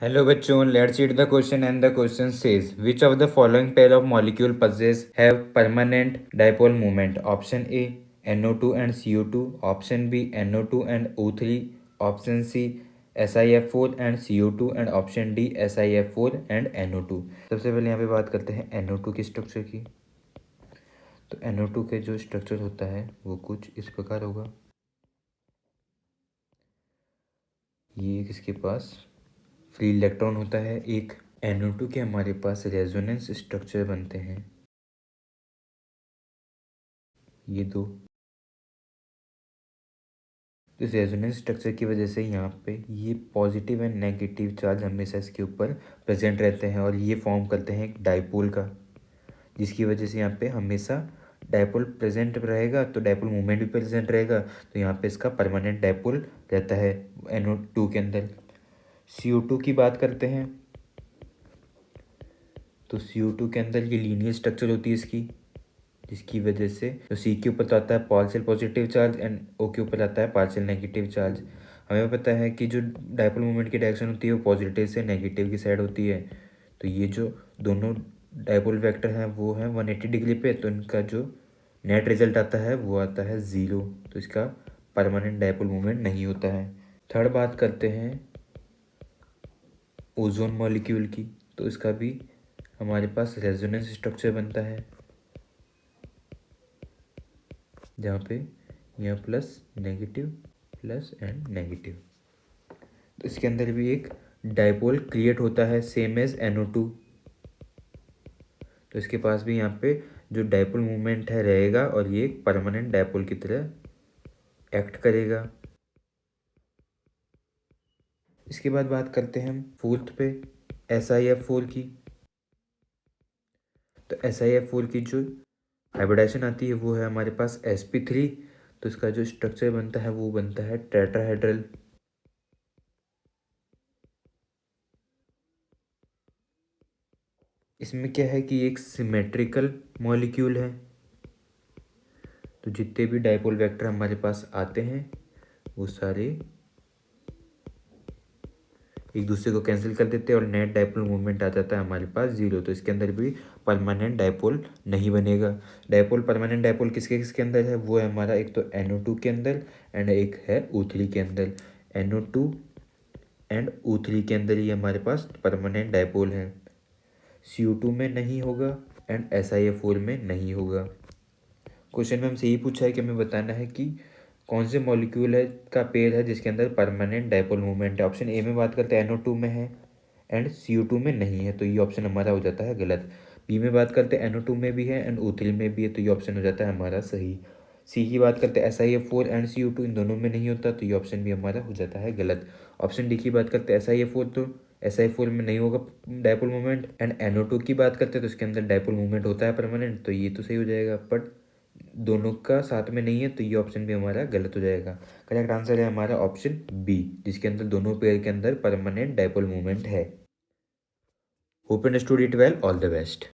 Hello bachon, let's read the question and the question says which of the following pair of molecule possess have permanent dipole moment? Option A NO2 and CO2, option B NO2 and O3, option C SiF4 and CO2 and option D SiF4 and NO2। सबसे पहले यहाँ पे बात करते हैं NO2 के structure की। तो NO2 के जो स्ट्रक्चर होता है वो कुछ इस प्रकार होगा। ये किसके पास फ्री इलेक्ट्रॉन होता है एक। NO2 के हमारे पास रेजोनेंस स्ट्रक्चर बनते हैं ये दो। इस रेजोनेंस स्ट्रक्चर की वजह से यहाँ पे ये पॉजिटिव एंड नेगेटिव चार्ज हमेशा इसके ऊपर प्रेजेंट रहते हैं और ये फॉर्म करते हैं एक डाइपोल का, जिसकी वजह से यहाँ पे हमेशा डाइपोल प्रेजेंट रहेगा तो डाइपोल मूवमेंट भी प्रेजेंट रहेगा, तो यहाँ पे इसका परमानेंट डाइपोल रहता है NO2 के अंदर। CO2 की बात करते हैं तो CO2 के अंदर ये लीनियर स्ट्रक्चर होती है इसकी, जिसकी वजह से तो C के ऊपर तो आता है partial positive charge and O के ऊपर आता है पार्शियल नेगेटिव चार्ज। हमें पता है कि जो डाइपोल मोमेंट की डायरेक्शन होती है वो पॉजिटिव से नेगेटिव की साइड होती है, तो ये जो दोनों डाइपोल वेक्टर हैं वो हैं 180 डिग्री पे, तो इनका जो नेट रिजल्ट आता है वो आता है 0, तो इसका परमानेंट डाइपोल मोमेंट नहीं होता है। थर्ड बात करते हैं ओजोन मॉलिक्यूल की, तो इसका भी हमारे पास रेजोनेंस स्ट्रक्चर बनता है जहाँ पे यहाँ प्लस एंड नेगेटिव, तो इसके अंदर भी एक डाइपोल क्रिएट होता है सेम एज NO2, तो इसके पास भी यहाँ पे जो डाइपोल मूवमेंट है रहेगा और ये एक परमानेंट डाइपोल की तरह एक्ट करेगा। इसके बाद बात करते हैं हम फोर्थ पे SiF4 की। तो SiF4 की जो हाइब्रिडाइजेशन आती है वो है हमारे पास sp3, तो इसका जो स्ट्रक्चर बनता है वो बनता है टेट्राहेड्रल। इसमें क्या है कि एक सिमेट्रिकल मॉलिक्यूल है, तो जितने भी डाइपोल वेक्टर हमारे पास आते हैं वो सारे एक दूसरे को कैंसिल कर देते हैं और नेट डाइपोल मूवमेंट आ जाता है हमारे पास 0, तो इसके अंदर भी परमानेंट डाइपोल नहीं बनेगा। डाइपोल परमानेंट डाइपोल किसके किसके अंदर है, वो है हमारा एक तो NO2 के अंदर एंड एक है O3 के अंदर। NO2 एंड O3 के अंदर ही हमारे पास परमानेंट डाइपोल है। CO2 में नहीं होगा एंड SiF4 में नहीं होगा। क्वेश्चन में हमसे यही पूछा है कि हमें बताना है कि कौन से मॉलिक्यूल है का पेयर है जिसके अंदर परमानेंट डाइपोल मूवमेंट है। ऑप्शन ए में बात करते हैं NO2 में है एंड CO2 में नहीं है, तो ये ऑप्शन हमारा हो जाता है गलत। बी में बात करते हैं NO2 में भी है एंड O3 में भी है, तो ये ऑप्शन हो जाता है हमारा सही। सी की बात करते हैं SiF4 एंड CO2 इन दोनों में नहीं होता, तो ये ऑप्शन भी हमारा हो जाता है गलत। ऑप्शन डी की बात करते हैं SiF4, तो SiF4 में नहीं होगा डाइपोल मूवमेंट एंड NO2 की बात करते हैं तो इसके अंदर डाइपोल मूवमेंट होता है परमानेंट, तो ये तो सही हो जाएगा, बट दोनों का साथ में नहीं है, तो ये ऑप्शन भी हमारा गलत हो जाएगा। करेक्ट आंसर है हमारा ऑप्शन बी, जिसके अंदर दोनों पेयर के अंदर परमानेंट डाइपोल मूवमेंट है। Hope and sturdy 12 all the best.